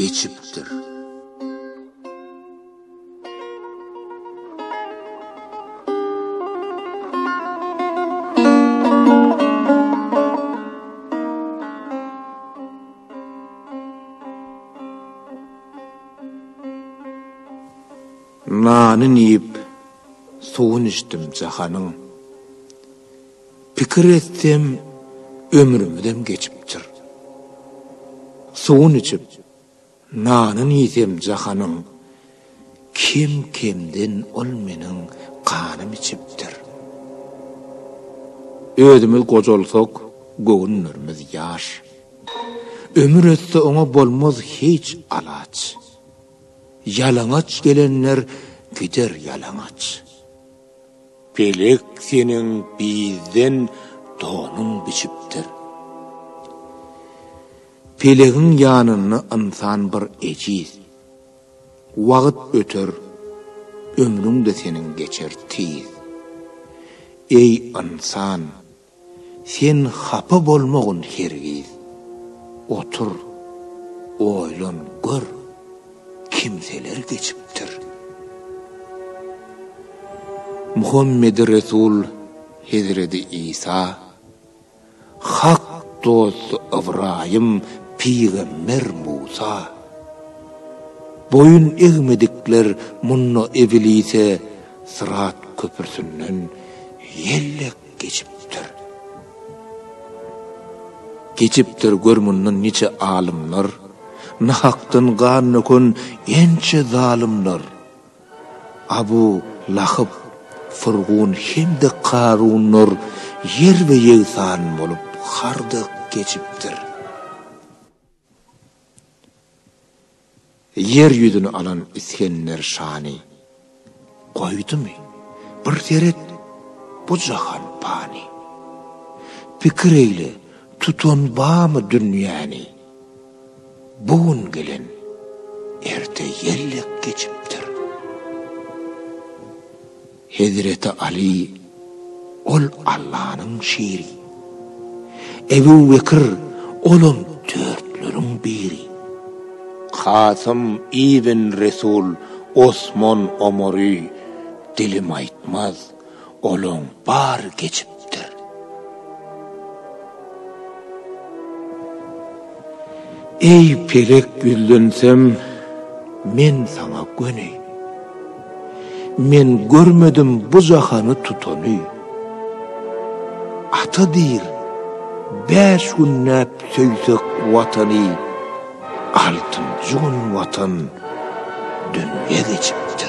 geçipdir. Nanın yiyip suwun içdim jahanyň. Pikir etsem ömrümden geçipdir. Suwun içip nanın yiyem jahanyň, kim kimden ol meniň kanım içipdir. Özümiz gojolsak göwnürmiz ýaş. Ömür etse oňa bolmaz hiç alaç. Yalaňaç gelenler gider yalaňaç. Pelek seniň bizden donuň biçipdir. Pelegiň ýanyny insan bir ejiz. Wagt öter, ömrüň de seniň geçer tiz. Ey insan, sen hapa bolmagyn hergiz. Otur, oýlan gör, kimseler geçipdir. Muhammed Resul Hazreti İsa, hak dost İbrahim, Peygamber Musa, boyun eğmedikler munno iblise sırat köpürsünden yellek geçipdir. Geçipdir görmünden nice alimler, nahaktan gan nökün ençe zalimler. Abu Lahab, Fırgun hemde Karunlar yer ve yegsan bolup hardyk geçipdir. Yer yüzünü alan iskenler şani koydu mi? Bir teret bu jahan pani. Pikir eyle tutun bağımı dünyani. Bugün gelen erte yellek geçipdir. Hazreti Ali ol Allah'ın şiiri. Ebu Bekir olun dörtlörün biri. Kasım ibn Resul Osman Omari dilim aytmaz olun bar geçipdir. Ey pelek güllensem men sana göney. Men görmedim bu jahanı tutany. Ata dir, 5 günnäp söýsek watany, altın jun watan dünýe geçipdir.